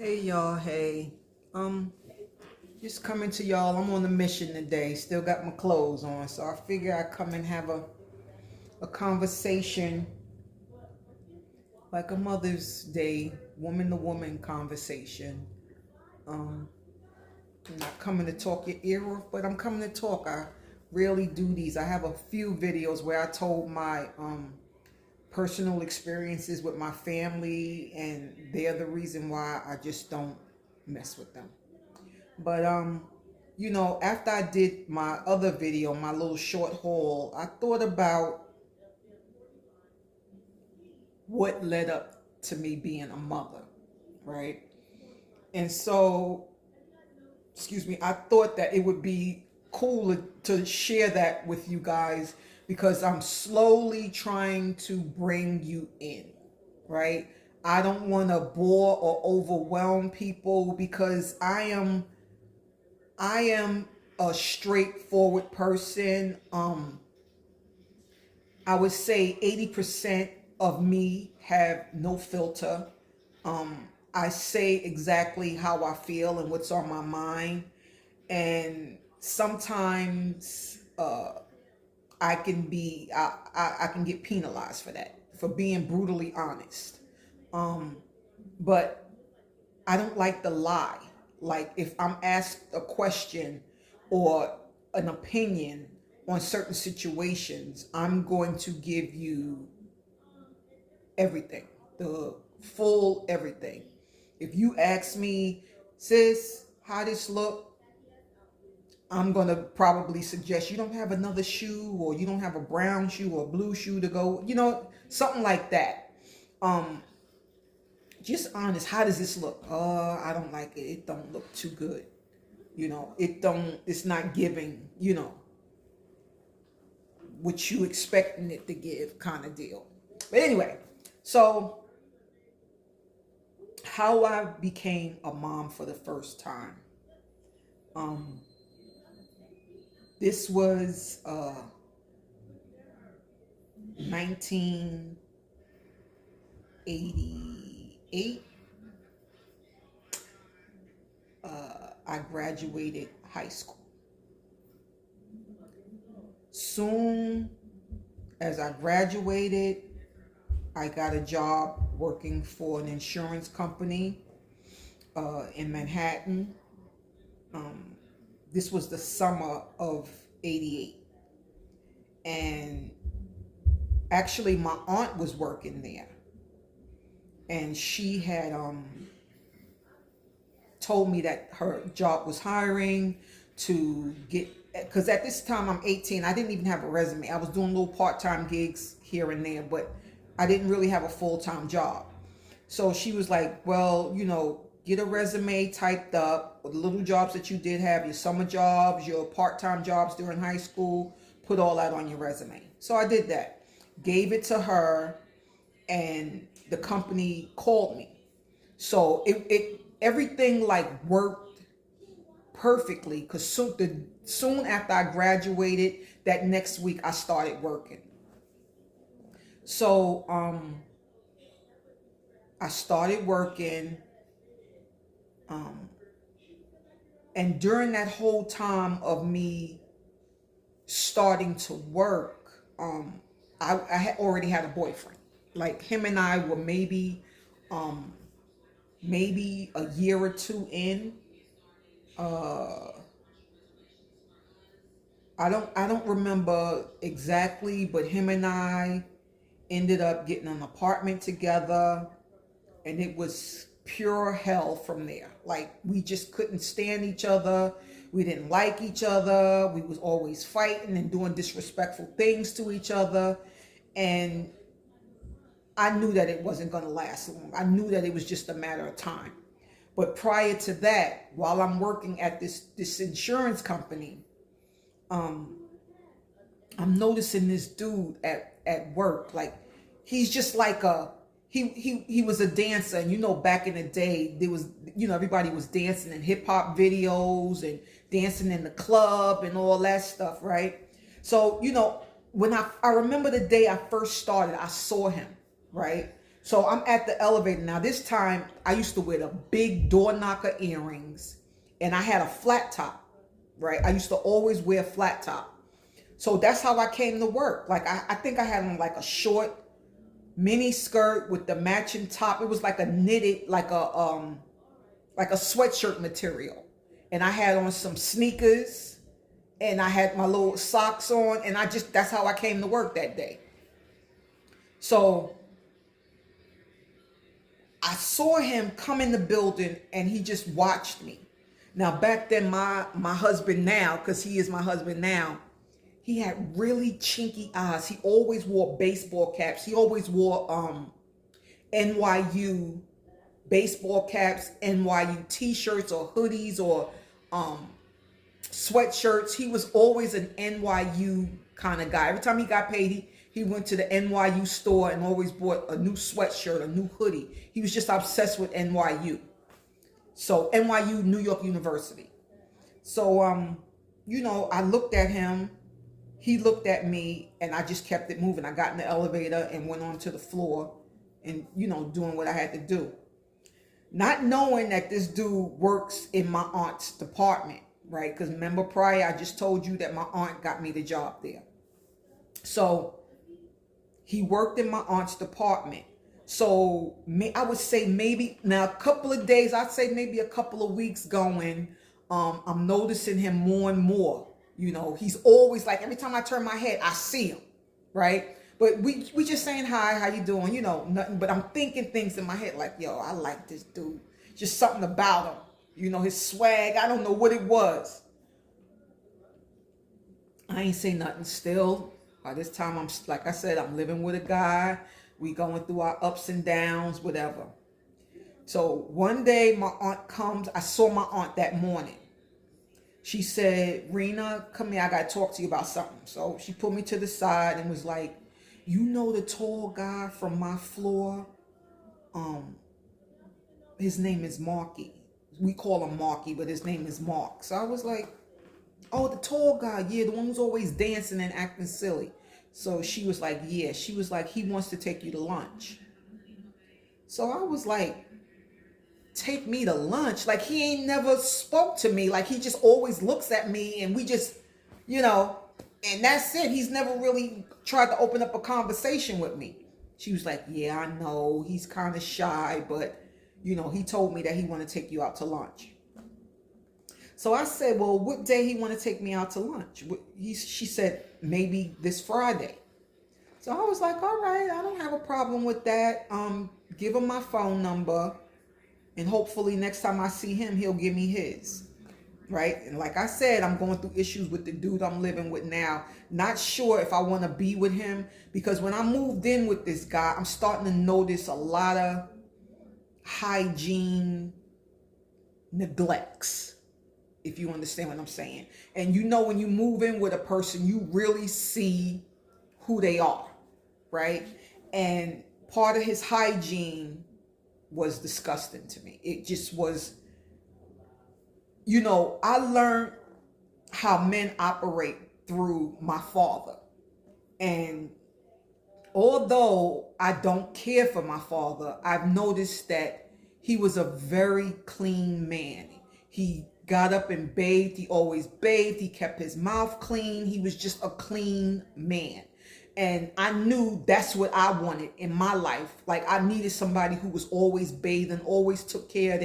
Hey y'all, hey. Just coming to y'all. I'm on a mission today. Still got my clothes on, so I figure I come and have a conversation like a Mother's Day, woman to woman conversation. Um, I'm not coming to talk your ear off, but I'm coming to talk. I really do these. I have a few videos where I told my personal experiences with my family, and they're the reason why I just don't mess with them. But after I did my other video, my little short haul, I thought about what led up to me being a mother, right? And so, excuse me, I thought that it would be cool to share that with you guys because I'm slowly trying to bring you in, right? I don't want to bore or overwhelm people because I am a straightforward person. I would say 80% of me have no filter. I say exactly how I feel and what's on my mind. And sometimes I can get penalized for that, for being brutally honest. But I don't like to lie. Like if I'm asked a question or an opinion on certain situations, I'm going to give you everything, the full everything. If you ask me, sis, how this look, I'm gonna probably suggest you don't have another shoe, or you don't have a brown shoe or a blue shoe to go, something like that. Um, just honest. How does this look? I don't like it. It don't look too good. It's not giving, what you expecting it to give kind of deal. But anyway, so how I became a mom for the first time. Um, this was 1988. I graduated high school. Soon as I graduated, I got a job working for an insurance company in Manhattan. This was the summer of '88. And actually, my aunt was working there. And she had told me that her job was hiring to get, because at this time I'm 18. I didn't even have a resume. I was doing little part-time gigs here and there, but I didn't really have a full-time job. So she was like, well, get a resume typed up with the little jobs that you did have, your summer jobs, your part-time jobs during high school, put all that on your resume. So I did that, gave it to her, and the company called me. So it everything like worked perfectly, because soon after I graduated, that next week I started working. So I started working, and during that whole time of me starting to work, I had already had a boyfriend. Like him and I were maybe a year or two in. Uh, I don't remember exactly, but him and I ended up getting an apartment together, and it was pure hell from there. Like we just couldn't stand each other. We didn't like each other. We was always fighting and doing disrespectful things to each other. And I knew that it wasn't going to last long. I knew that it was just a matter of time. But prior to that, while I'm working at this insurance company, I'm noticing this dude at work. Like he's just like he was a dancer. And back in the day, there was, everybody was dancing in hip hop videos and dancing in the club and all that stuff, right? So when I remember the day I first started, I saw him, right? So I'm at the elevator. Now this time I used to wear the big door knocker earrings and I had a flat top, right? I used to always wear flat top. So that's how I came to work. Like I think I had on like a short mini skirt with the matching top. It was like a knitted, like a sweatshirt material. And I had on some sneakers and I had my little socks on, and that's how I came to work that day. So I saw him come in the building and he just watched me. Now back then, my husband now, because he is my husband now, he had really chinky eyes. He always wore baseball caps. He always wore NYU baseball caps, NYU t-shirts or hoodies or sweatshirts. He was always an NYU kind of guy. Every time he got paid, he went to the NYU store and always bought a new sweatshirt, a new hoodie. He was just obsessed with NYU. So NYU, New York University. So, I looked at him. He looked at me, and I just kept it moving. I got in the elevator and went onto the floor and, doing what I had to do. Not knowing that this dude works in my aunt's department, right? Because remember prior, I just told you that my aunt got me the job there. So he worked in my aunt's department. So I would say maybe now a couple of days, I'd say maybe a couple of weeks going, I'm noticing him more and more. He's always like, every time I turn my head, I see him, right? But we just saying hi, how you doing? Nothing. But I'm thinking things in my head like, yo, I like this dude. Just something about him. His swag. I don't know what it was. I ain't say nothing still. By this time, like I said, I'm living with a guy. We going through our ups and downs, whatever. So one day my aunt comes. I saw my aunt that morning. She said, Rena, come here. I got to talk to you about something. So she put me to the side and was like, the tall guy from my floor? His name is Marky. We call him Marky, but his name is Mark. So I was like, oh, the tall guy. Yeah, the one who's always dancing and acting silly. So she was like, yeah. She was like, he wants to take you to lunch. So I was like, take me to lunch? Like, he ain't never spoke to me. Like, he just always looks at me and we just, and that's it. He's never really tried to open up a conversation with me. She was like, yeah, I know. He's kind of shy, but, he told me that he want to take you out to lunch. So I said, well, what day he want to take me out to lunch? She said, maybe this Friday. So I was like, all right, I don't have a problem with that. Give him my phone number, and hopefully next time I see him, he'll give me his. Right? And like I said, I'm going through issues with the dude I'm living with now. Not sure if I want to be with him, because when I moved in with this guy, I'm starting to notice a lot of hygiene neglects, if you understand what I'm saying. And when you move in with a person, you really see who they are, right? And part of his hygiene was disgusting to me. It just was, I learned how men operate through my father. And although I don't care for my father, I've noticed that he was a very clean man. He got up and bathed. He always bathed. He kept his mouth clean. He was just a clean man. And I knew that's what I wanted in my life. Like, I needed somebody who was always bathing, always took care of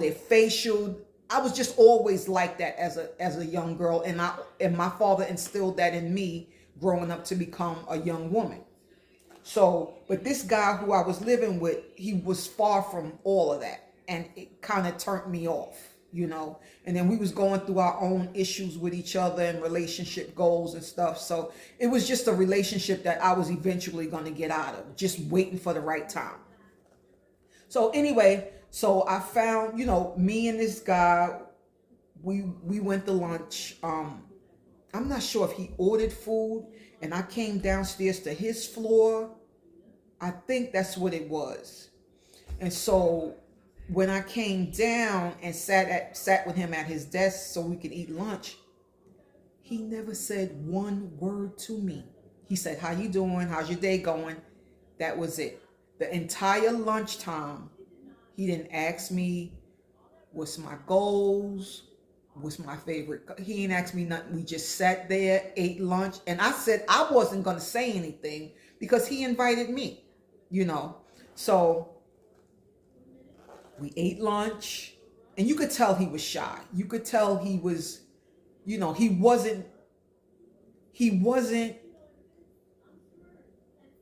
their facial. I was just always like that as a young girl. And my father instilled that in me growing up to become a young woman. So, but this guy who I was living with, he was far from all of that. And it kind of turned me off, and then we was going through our own issues with each other and relationship goals and stuff. So it was just a relationship that I was eventually going to get out of, just waiting for the right time. So anyway, so I found, me and this guy, we went to lunch. I'm not sure if he ordered food and I came downstairs to his floor. I think that's what it was. And so when I came down and sat with him at his desk so we could eat lunch, he never said one word to me. He said, how you doing? How's your day going? That was it. The entire lunchtime, he didn't ask me what's my goals, what's my favorite. He didn't ask me nothing. We just sat there, ate lunch, and I said I wasn't going to say anything because he invited me, you know. So we ate lunch, and you could tell he was shy. You could tell he was, you know, he wasn't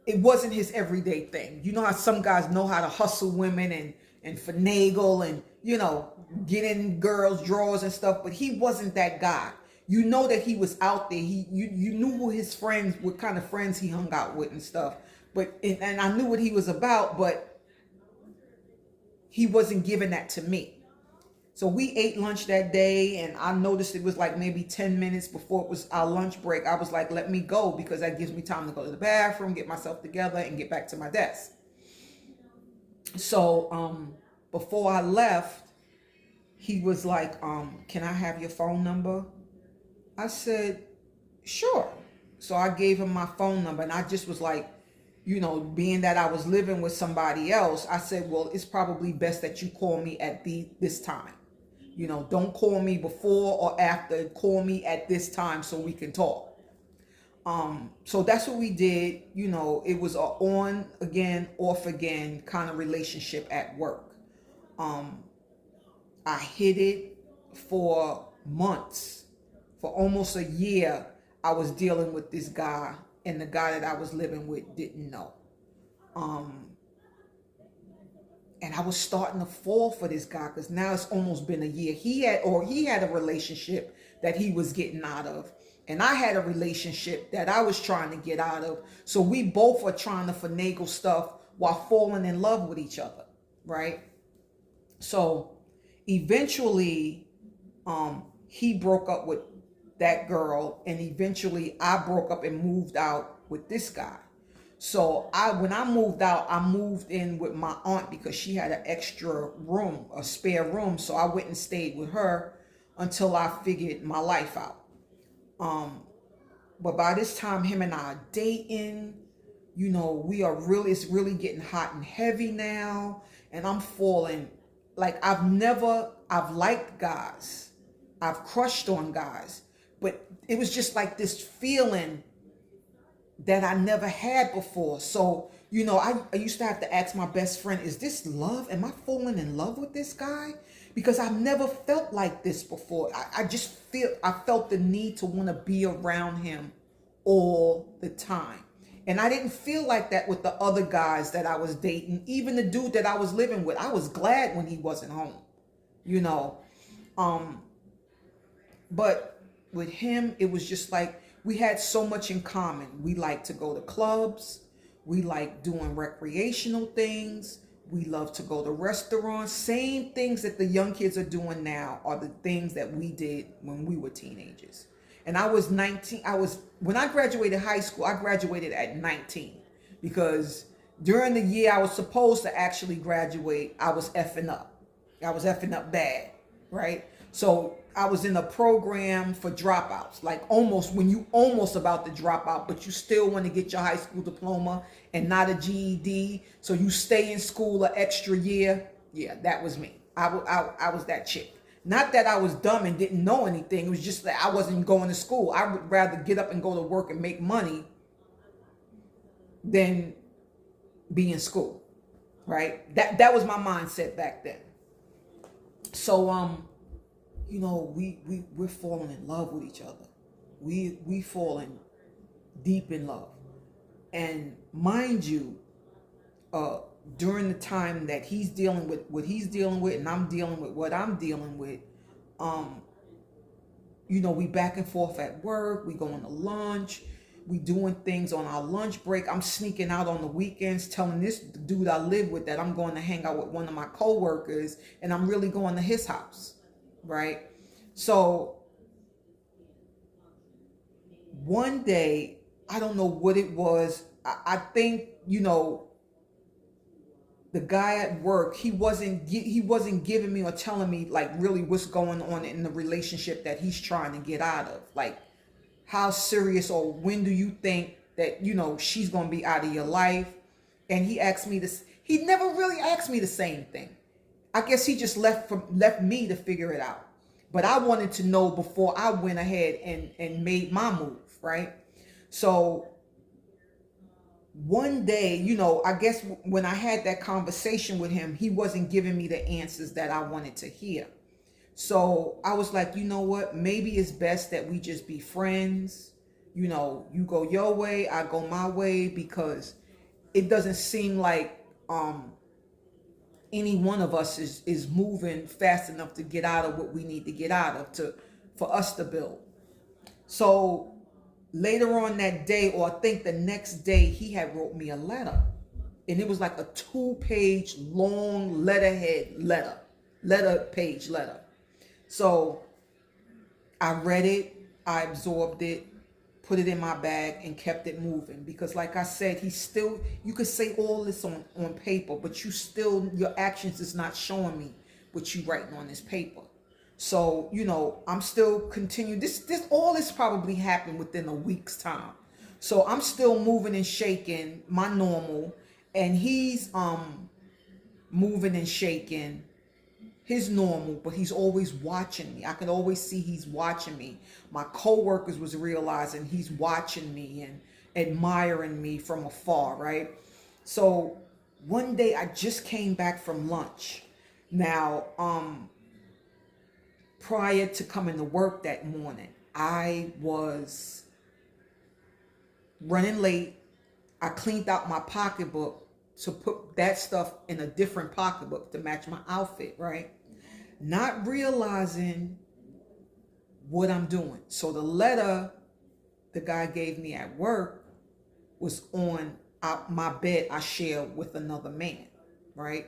it wasn't his everyday thing. You know how some guys know how to hustle women and finagle and, you know, get in girls' drawers and stuff, but he wasn't that guy. You know that he was out there. You knew who his friends, what kind of friends he hung out with and stuff. But and I knew what he was about, but he wasn't giving that to me. So we ate lunch that day, and I noticed it was like maybe 10 minutes before it was our lunch break. I was like, let me go, because that gives me time to go to the bathroom, get myself together, and get back to my desk. So before I left, he was like, can I have your phone number? I said, sure. So I gave him my phone number, and I just was like, you know, being that I was living with somebody else, I said, well, it's probably best that you call me at this time. You know, don't call me before or after. Call me at this time so we can talk. So that's what we did. You know, it was a on again, off again kind of relationship at work. I hid it for months. For almost a year, I was dealing with this guy, and the guy that I was living with didn't know. And I was starting to fall for this guy, because now it's almost been a year. He had a relationship that he was getting out of, and I had a relationship that I was trying to get out of. So we both are trying to finagle stuff while falling in love with each other, right? So eventually, he broke up with that girl, and eventually I broke up and moved out with this guy. So when I moved out, I moved in with my aunt because she had an extra room, a spare room. So I went and stayed with her until I figured my life out. But by this time, him and I are dating. You know, it's really getting hot and heavy now. And I'm falling. Like, I've liked guys. I've crushed on guys. But it was just like this feeling that I never had before. So, you know, I used to have to ask my best friend, is this love? Am I falling in love with this guy? Because I've never felt like this before. I felt the need to want to be around him all the time. And I didn't feel like that with the other guys that I was dating. Even the dude that I was living with, I was glad when he wasn't home, you know. But with him, it was just like, we had so much in common. We like to go to clubs. We like doing recreational things. We love to go to restaurants. Same things that the young kids are doing now are the things that we did when we were teenagers. And I was 19. When I graduated high school, I graduated at 19, because during the year I was supposed to actually graduate, I was effing up. I was effing up bad, right? So I was in a program for dropouts, like when you almost about to drop out, but you still want to get your high school diploma and not a GED. So you stay in school an extra year. Yeah, that was me. I was that chick. Not that I was dumb and didn't know anything. It was just that I wasn't going to school. I would rather get up and go to work and make money than be in school, right? That was my mindset back then. So, you know, we're falling in love with each other. We falling deep in love. And mind you, during the time that he's dealing with what he's dealing with and I'm dealing with what I'm dealing with, you know, we back and forth at work, we going to lunch, we doing things on our lunch break. I'm sneaking out on the weekends, telling this dude I live with that I'm going to hang out with one of my coworkers, and I'm really going to his house. Right? So one day, I don't know what it was. I think, you know, the guy at work, he wasn't giving me or telling me like really what's going on in the relationship that he's trying to get out of. Like, how serious, or when do you think that, you know, she's going to be out of your life? And he asked me this. He never really asked me the same thing. I guess he just left me to figure it out. But I wanted to know before I went ahead and made my move, right? So one day, you know, I guess when I had that conversation with him, he wasn't giving me the answers that I wanted to hear. So I was like, you know what? Maybe it's best that we just be friends. You know, you go your way, I go my way, because it doesn't seem like any one of us is moving fast enough to get out of what we need to get out of for us to build. So later on that day, or I think the next day, he had wrote me a letter. And it was like a 2-page long letter page letter. So I read it, I absorbed it, put it in my bag, and kept it moving. Because like I said, you could say all this on paper, but your actions is not showing me what you writing on this paper. So, you know, I'm still continuing. All this probably happened within a week's time. So I'm still moving and shaking my normal, and he's moving and shaking his normal, but he's always watching me. I could always see he's watching me. My co-workers was realizing he's watching me and admiring me from afar, right? So one day I just came back from lunch. Now, prior to coming to work that morning, I was running late. I cleaned out my pocketbook to put that stuff in a different pocketbook to match my outfit, right? Not realizing what I'm doing. So the letter the guy gave me at work was on my bed I share with another man, right?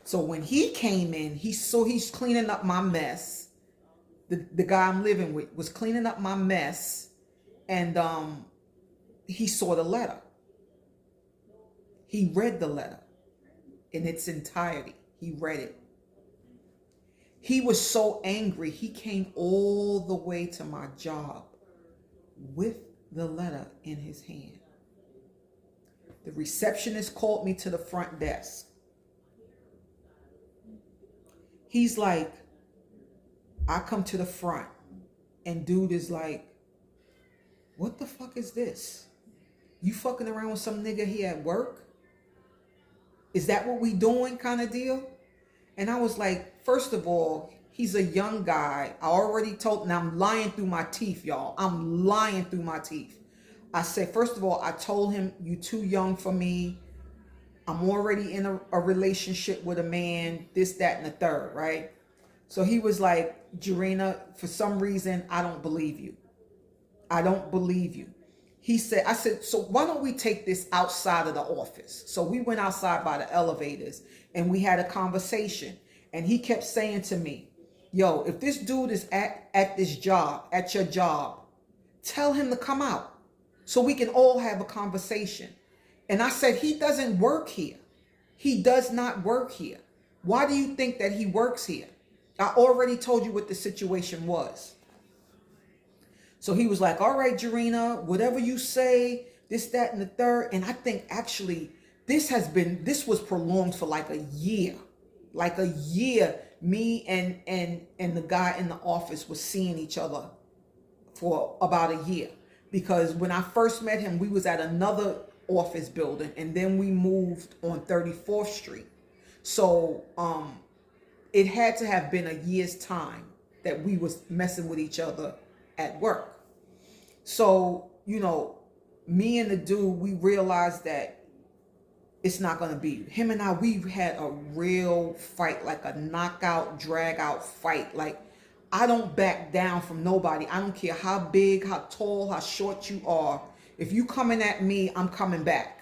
So when he came in, he's cleaning up my mess. The guy I'm living with was cleaning up my mess, and he saw the letter. He read the letter in its entirety. He read it. He was so angry, he came all the way to my job with the letter in his hand. The receptionist called me to the front desk. He's like, I come to the front, and dude is like, what the fuck is this? You fucking around with some nigga here at work? Is that what we doing, kind of deal? And I was like, first of all, he's a young guy. I already told, now I'm lying through my teeth, y'all. I'm lying through my teeth. I said, first of all, I told him, you too young for me. I'm already in a relationship with a man, this, that, and the third, right? So he was like, Jarena, for some reason, I don't believe you. I don't believe you. I said, so why don't we take this outside of the office? So we went outside by the elevators and we had a conversation. And he kept saying to me, yo, if this dude is at this job, at your job, tell him to come out so we can all have a conversation. And I said, he doesn't work here. He does not work here. Why do you think that he works here? I already told you what the situation was. So he was like, all right, Jarena, whatever you say, this, that, and the third. And I think actually this was prolonged for like a year. Like a year, me and the guy in the office was seeing each other for about a year. Because when I first met him, we was at another office building, and then we moved on 34th Street. So it had to have been a year's time that we was messing with each other at work. So, you know, me and the dude, we realized that it's not going to be. Him and I, we had a real fight, like a knockout, drag out fight. Like, I don't back down from nobody. I don't care how big, how tall, how short you are. If you coming at me, I'm coming back.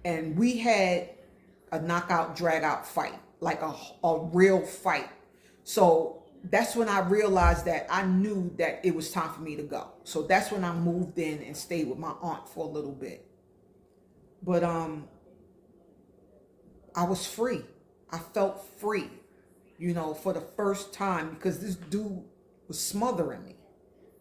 And we had a knockout, drag out fight, like a real fight. So that's when I realized that I knew that it was time for me to go. So that's when I moved in and stayed with my aunt for a little bit. But I was free. I felt free, you know, for the first time, because this dude was smothering me,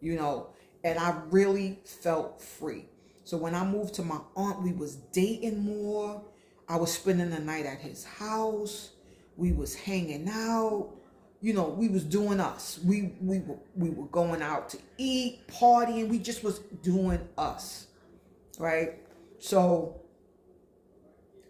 you know, and I really felt free. So when I moved to my aunt, we was dating more. I was spending the night at his house. We was hanging out. You know, we was doing us. We were going out to eat, partying. We just was doing us, right? So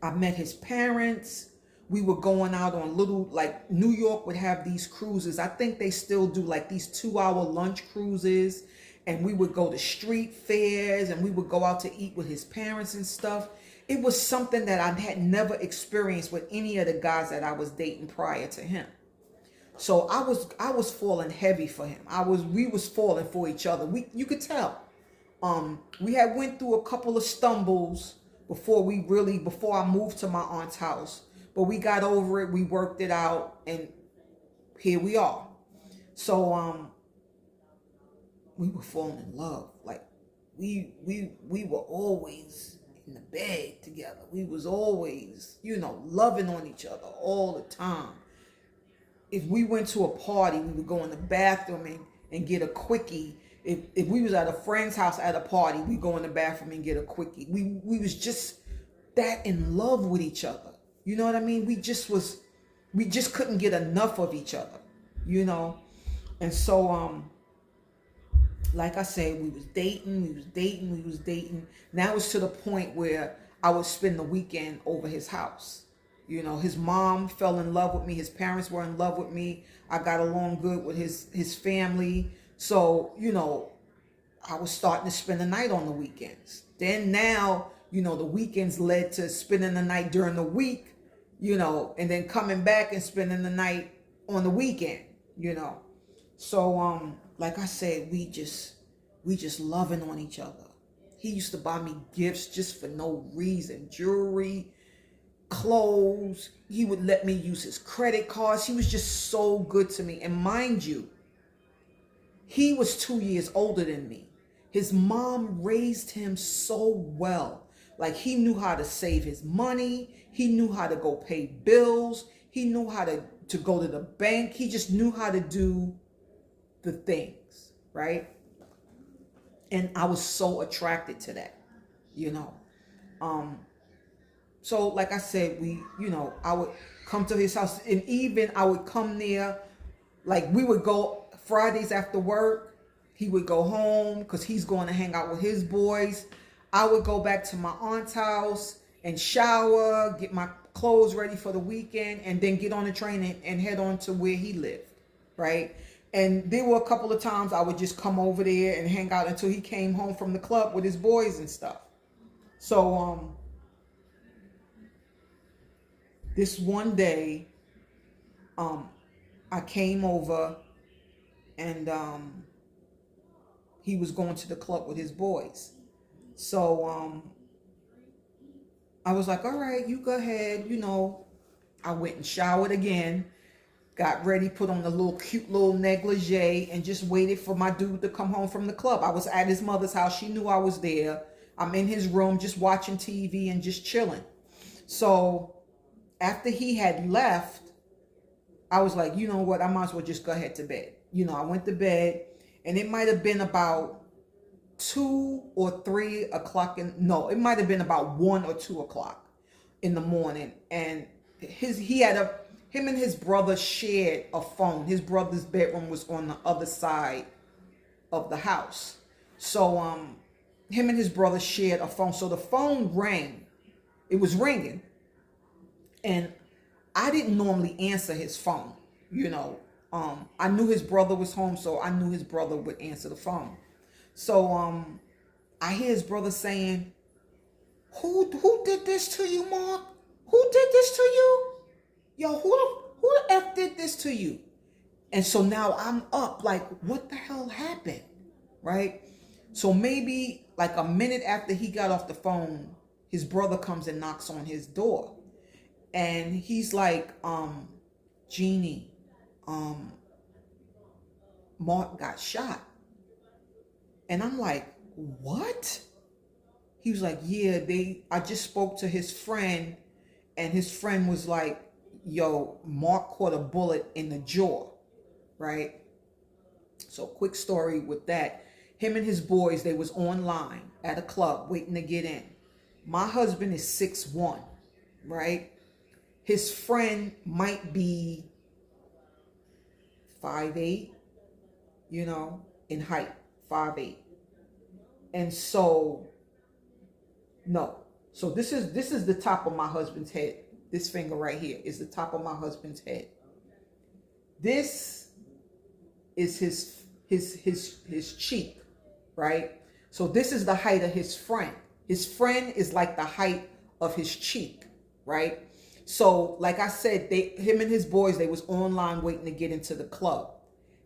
I met his parents. We were going out on little, like New York would have these cruises. I think they still do like these 2-hour lunch cruises. And we would go to street fairs and we would go out to eat with his parents and stuff. It was something that I had never experienced with any of the guys that I was dating prior to him. So I was falling heavy for him. We was falling for each other. You could tell. We had went through a couple of stumbles before I moved to my aunt's house. But we got over it, we worked it out, and here we are. So we were falling in love. Like we were always in the bed together. We was always, loving on each other all the time. If we went to a party, we would go in the bathroom and get a quickie. If we was at a friend's house at a party, we go in the bathroom and get a quickie. We was just that in love with each other. You know what I mean? We just couldn't get enough of each other, And so, like I said, we was dating. Now it's to the point where I would spend the weekend over his house. His mom fell in love with me. His parents were in love with me. I got along good with his family. So, I was starting to spend the night on the weekends. Then now, the weekends led to spending the night during the week, and then coming back and spending the night on the weekend, So, like I said, we just loving on each other. He used to buy me gifts just for no reason. Jewelry, clothes. He would let me use his credit cards. He was just so good to me. And mind you, he was 2 years older than me. His mom raised him so well. Like he knew how to save his money. He knew how to go pay bills. He knew how to go to the bank. He just knew how to do the things, right? And I was so attracted to that, So like I said, I would come to his house, and even I would come there, like we would go Fridays after work. He would go home because he's going to hang out with his boys. I would go back to my aunt's house and shower, get my clothes ready for the weekend, and then get on the train and head on to where he lived, right? And there were a couple of times I would just come over there and hang out until he came home from the club with his boys and stuff. So, this one day, I came over and he was going to the club with his boys. So I was like, all right, you go ahead. I went and showered again, got ready, put on the cute little negligee, and just waited for my dude to come home from the club. I was at his mother's house. She knew I was there. I'm in his room just watching TV and just chilling. So after he had left, I was like, you know what? I might as well just go ahead to bed. I went to bed, and it might have been about 2 or 3 o'clock. It might have been about 1 or 2 o'clock in the morning. And him and his brother shared a phone. His brother's bedroom was on the other side of the house. So him and his brother shared a phone. So the phone rang. It was ringing. And I didn't normally answer his phone, I knew his brother was home, so I knew his brother would answer the phone. So I hear his brother saying, who did this to you, Mark? Who did this to you? Yo, who the F did this to you? And so now I'm up like, what the hell happened? Right? So maybe like a minute after he got off the phone, his brother comes and knocks on his door. And he's like, Jeannie, Mark got shot. And I'm like, what? He was like, yeah, I just spoke to his friend, and his friend was like, yo, Mark caught a bullet in the jaw, right? So quick story with that. Him and his boys, they was online at a club waiting to get in. My husband is 6'1", right? His friend might be 5'8", in height, 5'8". And so, no. So this is the top of my husband's head. This finger right here is the top of my husband's head. This is his cheek, right? So this is the height of his friend. His friend is like the height of his cheek, right? So like I said, him and his boys, they was online waiting to get into the club.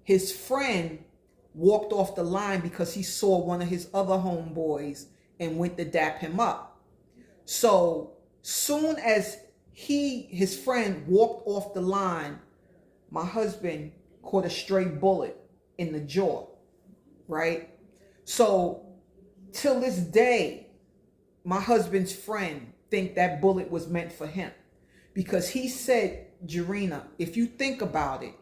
His friend walked off the line because he saw one of his other homeboys and went to dap him up. So soon as his friend walked off the line, my husband caught a stray bullet in the jaw, right? So till this day, my husband's friend think that bullet was meant for him, because he said, Jarena, if you think about it,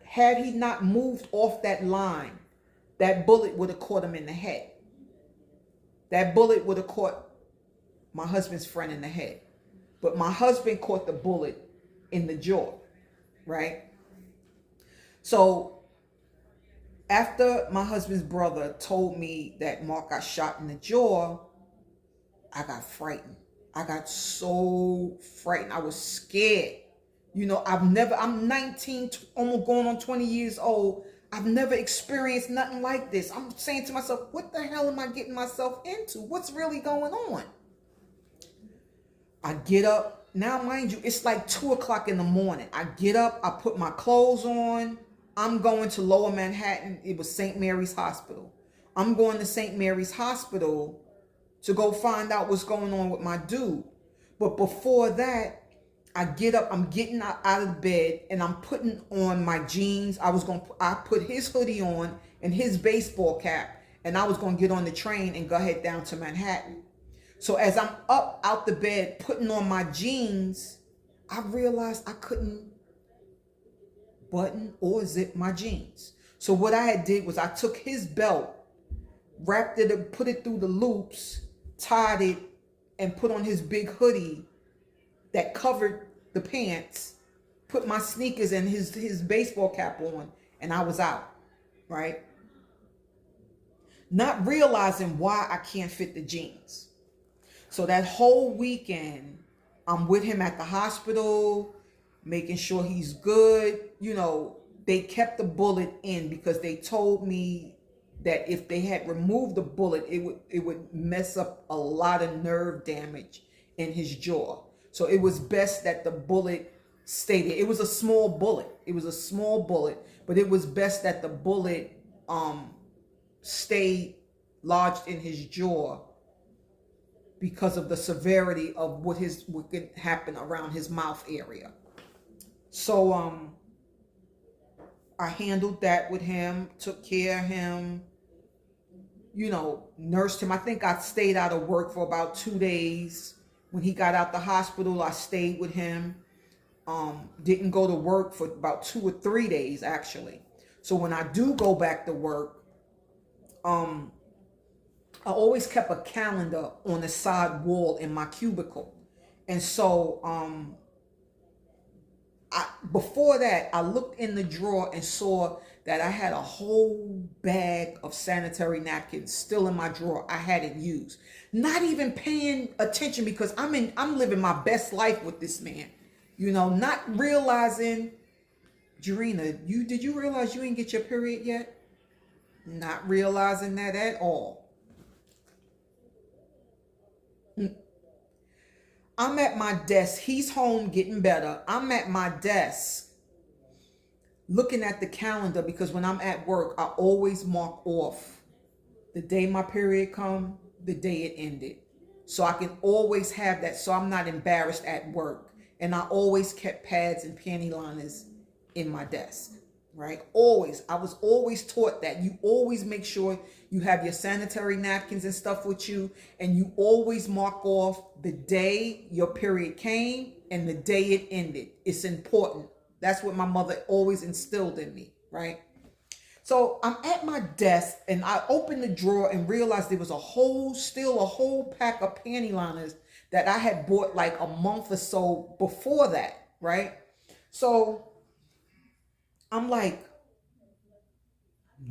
had he not moved off that line, that bullet would have caught him in the head. That bullet would have caught my husband's friend in the head. But my husband caught the bullet in the jaw, right? So after my husband's brother told me that Mark got shot in the jaw, I got frightened. I got so frightened. I was scared. I'm 19, almost going on 20 years old. I've never experienced nothing like this. I'm saying to myself, what the hell am I getting myself into? What's really going on? I get up. Now, mind you, it's like 2 o'clock in the morning. I get up. I put my clothes on. I'm going to Lower Manhattan. It was St. Mary's Hospital. I'm going to St. Mary's Hospital to go find out what's going on with my dude. But before that, I get up, I'm getting out of bed, and I'm putting on my jeans. I put his hoodie on and his baseball cap, and I was going to get on the train and go head down to Manhattan. So as I'm up out the bed, putting on my jeans, I realized I couldn't button or zip my jeans. So what I had did was I took his belt, wrapped it, put it through the loops, tied it, and put on his big hoodie that covered the pants, put my sneakers and his baseball cap on, and I was out, right? Not realizing why I can't fit the jeans. So that whole weekend, I'm with him at the hospital, making sure he's good. They kept the bullet in because they told me that if they had removed the bullet, it would mess up a lot of nerve damage in his jaw. So it was best that the bullet stayed there. It was a small bullet. But it was best that the bullet stayed lodged in his jaw because of the severity of what could happen around his mouth area. So I handled that with him, took care of him, nursed him. I think I stayed out of work for about 2 days. When he got out the hospital, I stayed with him. Didn't go to work for about 2 or 3 days, actually. So when I do go back to work, I always kept a calendar on the side wall in my cubicle. And so before that, I looked in the drawer and saw that I had a whole bag of sanitary napkins still in my drawer. I hadn't used. Not even paying attention because I'm living my best life with this man. Not realizing, Jarena, did you realize you didn't get your period yet? Not realizing that at all. I'm at my desk. He's home getting better. I'm at my desk looking at the calendar because when I'm at work, I always mark off the day my period come, the day it ended. So I can always have that so I'm not embarrassed at work. And I always kept pads and panty liners in my desk, right? Always. I was always taught that. You always make sure you have your sanitary napkins and stuff with you, and you always mark off the day your period came and the day it ended. It's important. That's what my mother always instilled in me, right? So I'm at my desk and I opened the drawer and realized there was still a whole pack of panty liners that I had bought like a month or so before that, right? So I'm like,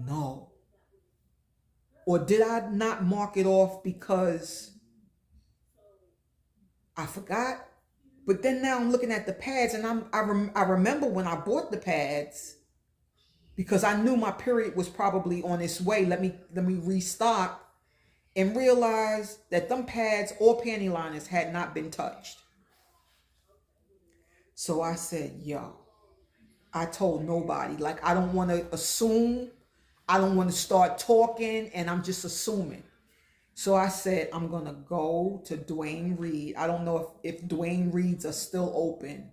no. Or did I not mark it off because I forgot? But then now I'm looking at the pads, and I remember when I bought the pads, because I knew my period was probably on its way. Let me restock, and realize that them pads or panty liners had not been touched. So I said, yo, I told nobody. Like, I don't want to assume. I don't want to start talking, and I'm just assuming. So I said, I'm going to go to Duane Reade. I don't know if Duane Reade's are still open,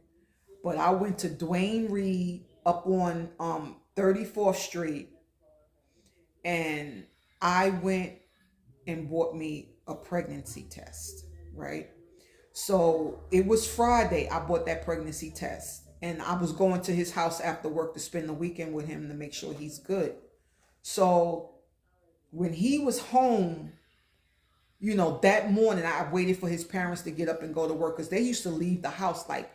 but I went to Duane Reade up on 34th Street, and I went and bought me a pregnancy test, right? So it was Friday. I bought that pregnancy test, and I was going to his house after work to spend the weekend with him to make sure he's good. So when he was home, that morning, I waited for his parents to get up and go to work, because they used to leave the house like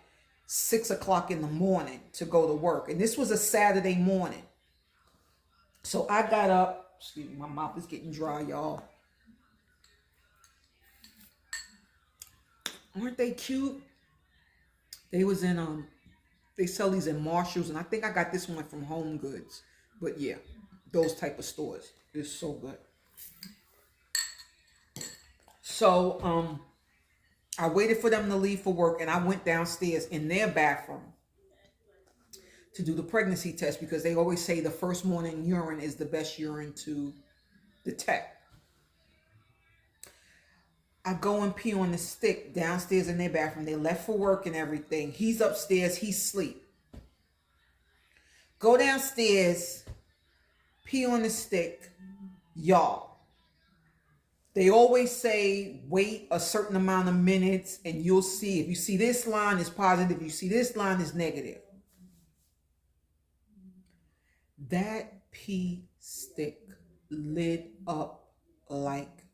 6 o'clock in the morning to go to work. And this was a Saturday morning. So I got up. Excuse me, my mouth is getting dry, y'all. Aren't they cute? They was in they sell these in Marshalls, and I think I got this one from Home Goods. But yeah, those type of stores. It's so good. So I waited for them to leave for work, and I went downstairs in their bathroom to do the pregnancy test, because they always say the first morning urine is the best urine to detect. I go and pee on the stick downstairs in their bathroom. They left for work and everything. He's upstairs. He's asleep. Go downstairs, pee on the stick. Y'all, they always say wait a certain amount of minutes, and you'll see. If you see this line is positive, if you see this line is negative. That pee stick lit up like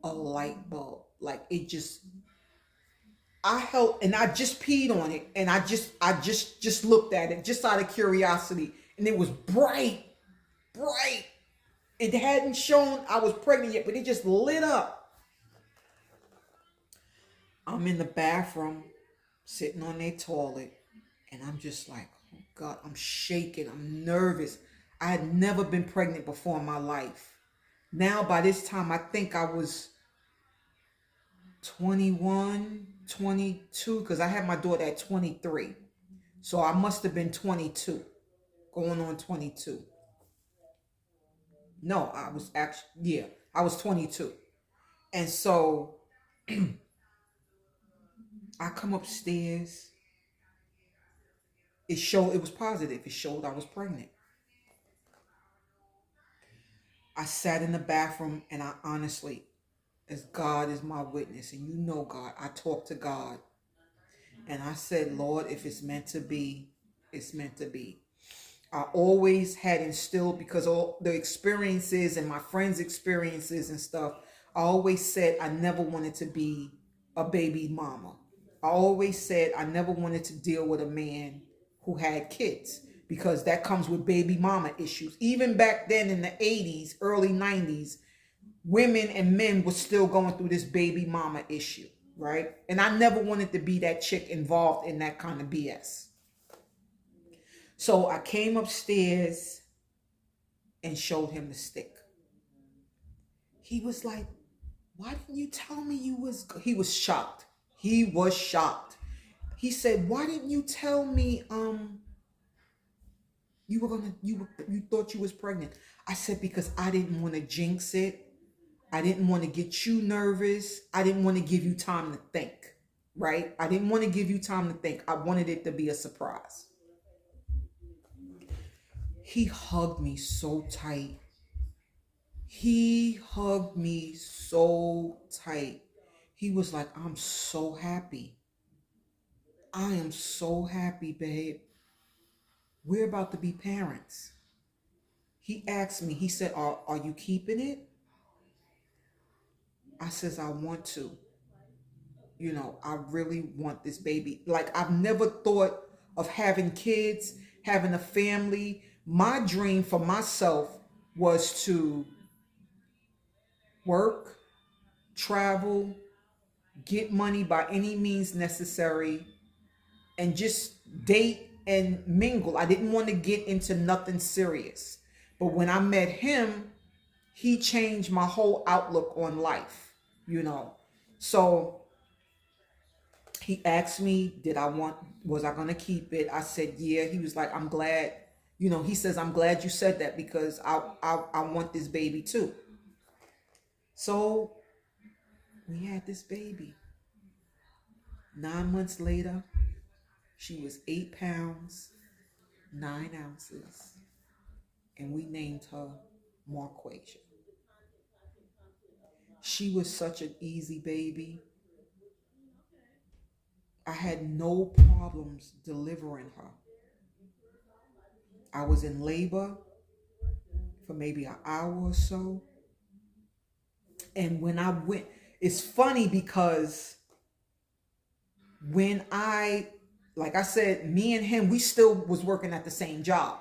a light bulb. Like, it just, I held, and I just peed on it, and I just looked at it just out of curiosity, and it was bright. It hadn't shown I was pregnant yet, but it just lit up. I'm in the bathroom, sitting on their toilet, and I'm just like, oh God, I'm shaking. I'm nervous. I had never been pregnant before in my life. Now, by this time, I think I was 21, 22, because I had my daughter at 23. So I must have been 22, going on 22. No, I was actually, yeah, I was 22. And so I come upstairs. It was positive. It showed I was pregnant. I sat in the bathroom, and I honestly, as God is my witness, and you know God, I talked to God, and I said, Lord, if it's meant to be, it's meant to be. I always had instilled, because all the experiences and my friends' experiences and stuff, I always said I never wanted to be a baby mama. I always said I never wanted to deal with a man who had kids, because that comes with baby mama issues. Even back then in the 80s, early 90s, women and men were still going through this baby mama issue, right? And I never wanted to be that chick involved in that kind of BS. So I came upstairs and showed him the stick. He was like, why didn't you tell me you was... He was shocked. He was shocked. He said, why didn't you tell me you thought you was pregnant? I said, because I didn't want to jinx it. I didn't want to get you nervous. I didn't want to give you time to think, right? I didn't want to give you time to think. I wanted it to be a surprise. He hugged me so tight. He hugged me so tight. He was like, I'm so happy. I am so happy, babe. We're about to be parents. He asked me, he said, are you keeping it? I says, I want to. you know, I really want this baby. Like, I've never thought of having kids, having a family. My dream for myself was to work, travel, get money by any means necessary, and just date and mingle. I didn't want to get into nothing serious. But when I met him, he changed my whole outlook on life, you know. So he asked me, was I going to keep it? I said, yeah. He was like, I'm glad, you know, he says, I'm glad you said that because I want this baby too. So we had this baby. 9 months later, she was 8 pounds, 9 ounces, and we named her Marquasia. She was such an easy baby. I had no problems delivering her. I was in labor for maybe an hour or so. And when I went, it's funny because like I said, me and him, we still was working at the same job.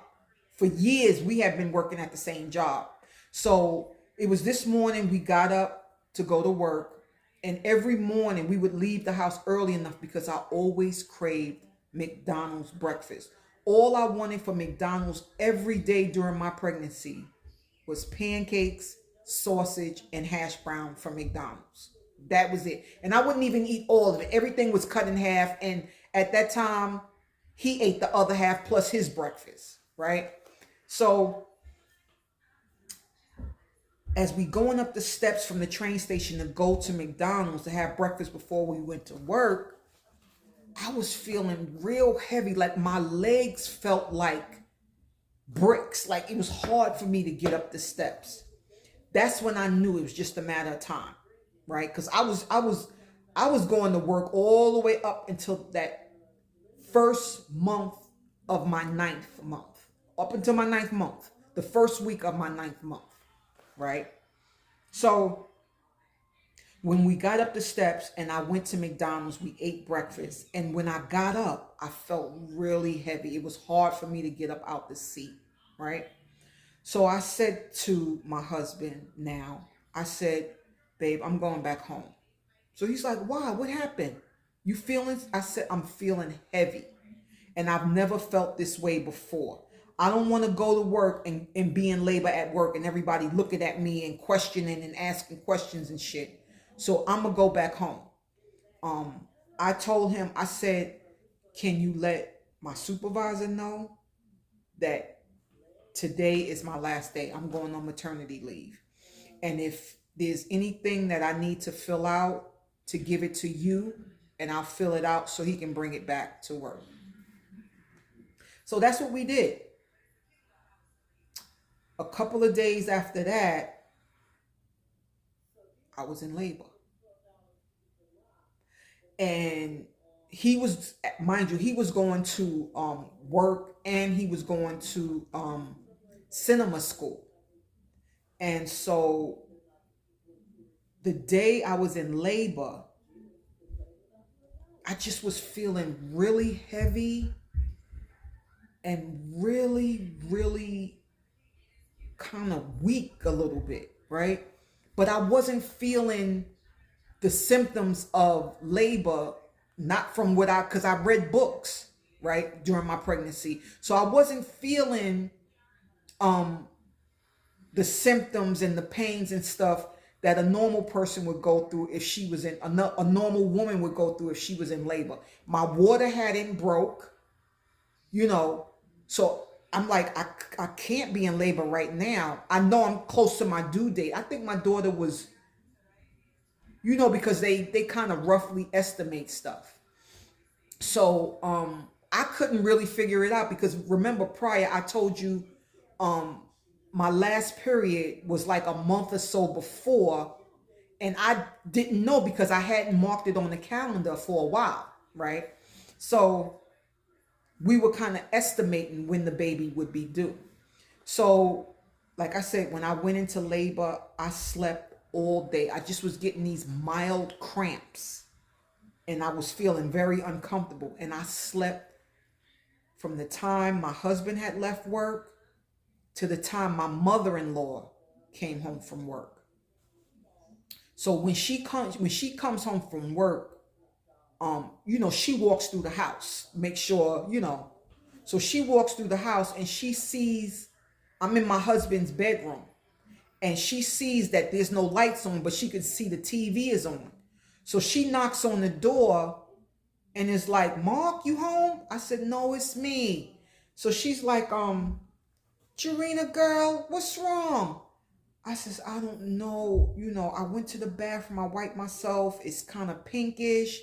For years, we have been working at the same job. So it was this morning we got up to go to work. And every morning we would leave the house early enough because I always craved McDonald's breakfast. All I wanted for McDonald's every day during my pregnancy was pancakes, sausage, and hash brown from McDonald's. That was it. And I wouldn't even eat all of it. Everything was cut in half. And at that time, he ate the other half plus his breakfast, right? So as we going up the steps from the train station to go to McDonald's to have breakfast before we went to work, I was feeling real heavy. Like my legs felt like bricks. Like it was hard for me to get up the steps. That's when I knew it was just a matter of time, right? Because I was going to work all the way up until that first month of my 9th month. Up until my 9th month. The first week of my 9th month, right? So when we got up the steps and I went to McDonald's, we ate breakfast. And when I got up, I felt really heavy. It was hard for me to get up out the seat, right? So I said to my husband now, I said, babe, I'm going back home. So he's like, why? What happened? You feeling? I said, I'm feeling heavy. And I've never felt this way before. I don't want to go to work and be in labor at work and everybody looking at me and questioning and asking questions and shit. So I'm going to go back home. I told him, I said, can you let my supervisor know that today is my last day. I'm going on maternity leave. And if there's anything that I need to fill out, to give it to you, and I'll fill it out so he can bring it back to work. So that's what we did. A couple of days after that, I was in labor. And he was, mind you, he was going to work and he was going to cinema school. And so the day I was in labor, I just was feeling really heavy and really, really kind of weak a little bit, right? But I wasn't feeling the symptoms of labor, not from because I read books, right, during my pregnancy. So I wasn't feeling the symptoms and the pains and stuff that a normal person would go through if she was in, a normal woman would go through if she was in labor. My water hadn't broke, you know, so I'm like, I can't be in labor right now. I know I'm close to my due date. I think my daughter was, you know, because they kind of roughly estimate stuff. So I couldn't really figure it out because remember prior I told you my last period was like a month or so before, and I didn't know because I hadn't marked it on the calendar for a while, right? So we were kind of estimating when the baby would be due. So like I said, when I went into labor, I slept all day. I just was getting these mild cramps, and I was feeling very uncomfortable. And I slept from the time my husband had left work to the time my mother-in-law came home from work. So when she comes home from work, she walks through the house, make sure, So she walks through the house and she sees I'm in my husband's bedroom, and she sees that there's no lights on, but she could see the TV is on. So she knocks on the door and is like, "Mark, you home?" I said, "No, it's me." So she's like, "Jarena, girl, what's wrong?" I says, "I don't know. I went to the bathroom. I wiped myself. It's kind of pinkish."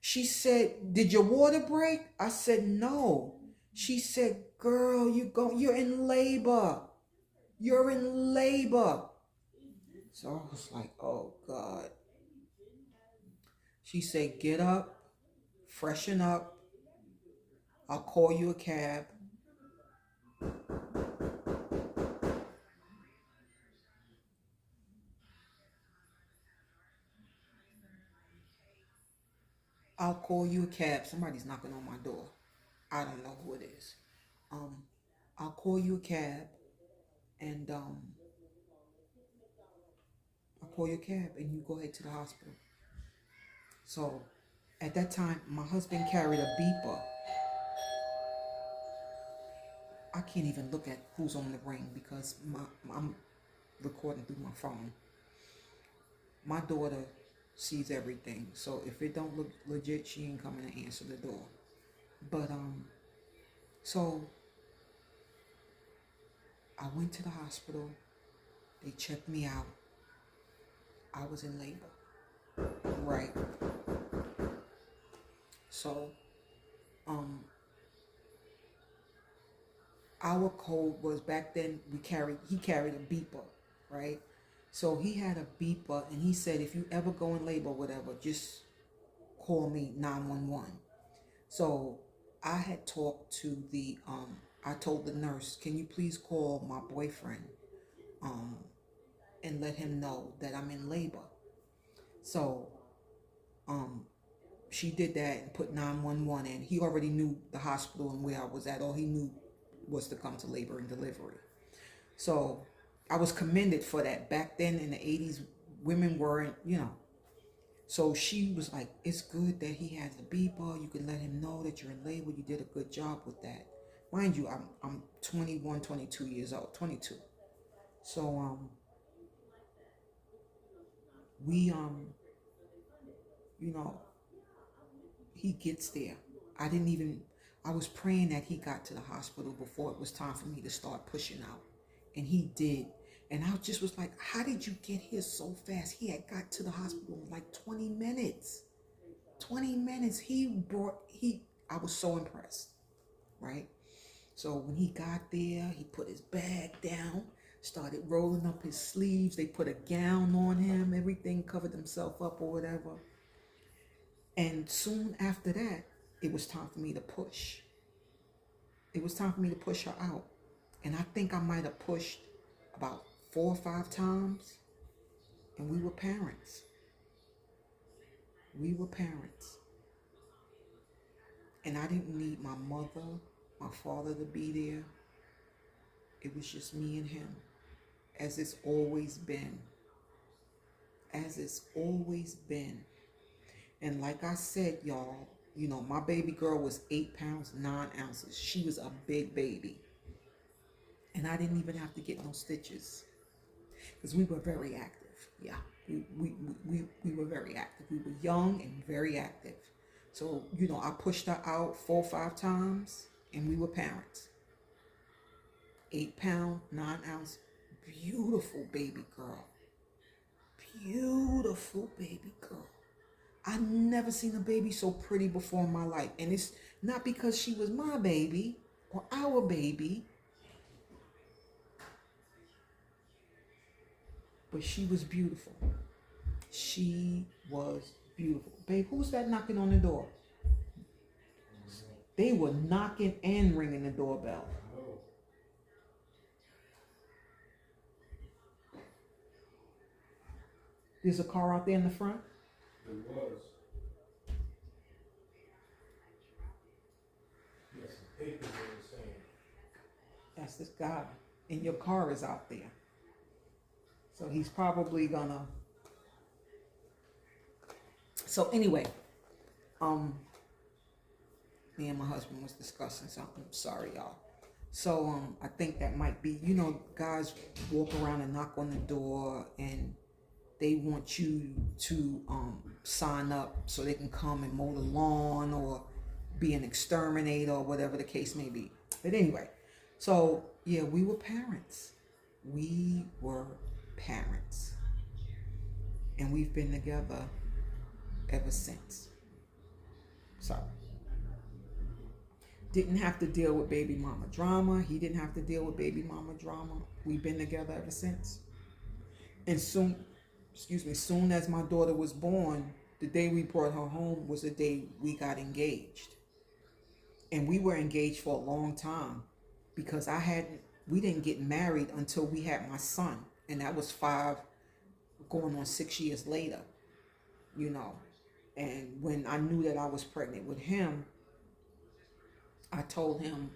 She said, "Did your water break?" I said, "No." She said, "Girl, you're in labor. You're in labor." So I was like, "Oh God." She said, "Get up, freshen up. I'll call you a cab." I'll call you a cab. Somebody's knocking on my door. I don't know who it is. Um, I'll call you a cab, and I'll call your cab, and you go ahead to the hospital. So at that time, my husband carried a beeper. I can't even look at who's on the ring because I'm recording through my phone. My daughter sees everything, so if it don't look legit, she ain't coming to answer the door. But so I went to the hospital. They checked me out. I was in labor, right? So our code was back then he carried a beeper, right? So he had a beeper, and he said, "If you ever go in labor or whatever, just call me 911." So I had talked to I told the nurse, "Can you please call my boyfriend and let him know that I'm in labor?" So she did that and put 911 in. He already knew the hospital and where I was at. All he knew was to come to labor and delivery. So I was commended for that. Back then in the 80s, women weren't, So she was like, "It's good that he has a beeper. You can let him know that you're in labor. You did a good job with that." Mind you, I'm 21, 22 years old, 22. So we you know, he gets there. I was praying that he got to the hospital before it was time for me to start pushing out. And he did. And I just was like, "How did you get here so fast?" He had got to the hospital in like 20 minutes. 20 minutes. I was so impressed, right? So when he got there, he put his bag down, started rolling up his sleeves. They put a gown on him, everything covered himself up or whatever. And soon after that, it was time for me to push. It was time for me to push her out. And I think I might have pushed about 4 or 5 times. And we were parents. We were parents. And I didn't need my mother, my father to be there. It was just me and him, as it's always been. As it's always been. And like I said, y'all, my baby girl was 8 pounds, 9 ounces. She was a big baby. And I didn't even have to get no stitches because we were very active. Yeah, we were very active. We were young and very active. So, I pushed her out 4 or 5 times and we were parents. 8 pound, 9 ounce, beautiful baby girl. Beautiful baby girl. I never seen a baby so pretty before in my life. And it's not because she was my baby or our baby, but she was beautiful. She was beautiful. Babe, who's that knocking on the door? They were knocking and ringing the doorbell. There's a car out there in the front? There was. That's this guy. And your car is out there. So he's probably gonna. So anyway, me and my husband was discussing something. Sorry, y'all. So I think that might be, guys walk around and knock on the door and they want you to sign up so they can come and mow the lawn or be an exterminator or whatever the case may be. But anyway, so yeah, we were parents. We were parents. And we've been together ever since. So didn't have to deal with baby mama drama. He didn't have to deal with baby mama drama. We've been together ever since. And soon as my daughter was born, the day we brought her home was the day we got engaged. And we were engaged for a long time because we didn't get married until we had my son. And that was 5, going on 6 years later, And when I knew that I was pregnant with him, I told him,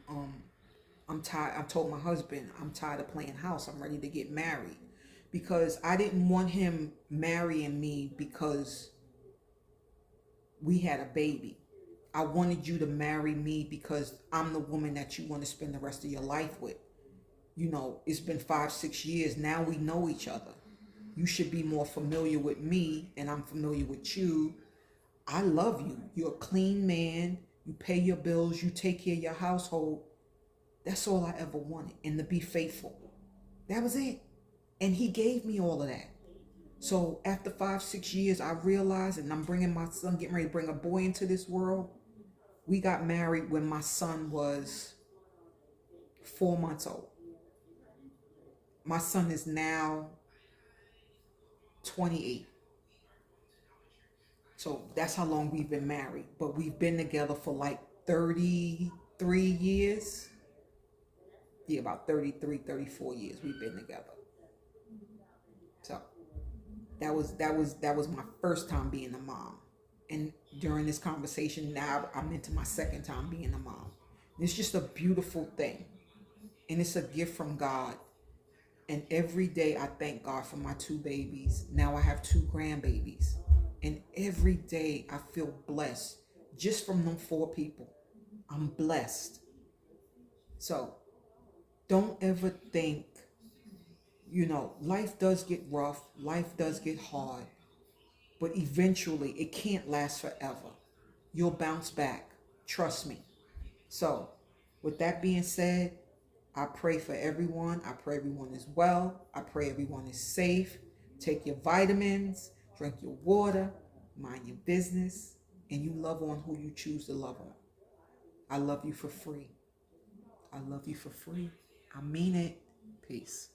I'm tired. I told my husband, I'm tired of playing house. I'm ready to get married. Because I didn't want him marrying me because we had a baby. I wanted you to marry me because I'm the woman that you want to spend the rest of your life with. It's been 5, 6 years. Now we know each other. You should be more familiar with me and I'm familiar with you. I love you. You're a clean man. You pay your bills. You take care of your household. That's all I ever wanted. And to be faithful. That was it. And he gave me all of that. So after 5, 6 years, I realized, and I'm bringing my son, getting ready to bring a boy into this world. We got married when my son was 4 months old. My son is now 28. So that's how long we've been married. But we've been together for like 33 years. Yeah, about 33, 34 years we've been together. So that was my first time being a mom. And during this conversation now, I'm into my second time being a mom. And it's just a beautiful thing. And it's a gift from God. And every day I thank God for my 2 babies. Now I have 2 grandbabies. And every day I feel blessed just from them 4 people. I'm blessed. So don't ever think, life does get rough. Life does get hard. But eventually it can't last forever. You'll bounce back. Trust me. So with that being said, I pray for everyone. I pray everyone is well. I pray everyone is safe. Take your vitamins. Drink your water, mind your business, and you love on who you choose to love on. I love you for free. I love you for free. I mean it. Peace.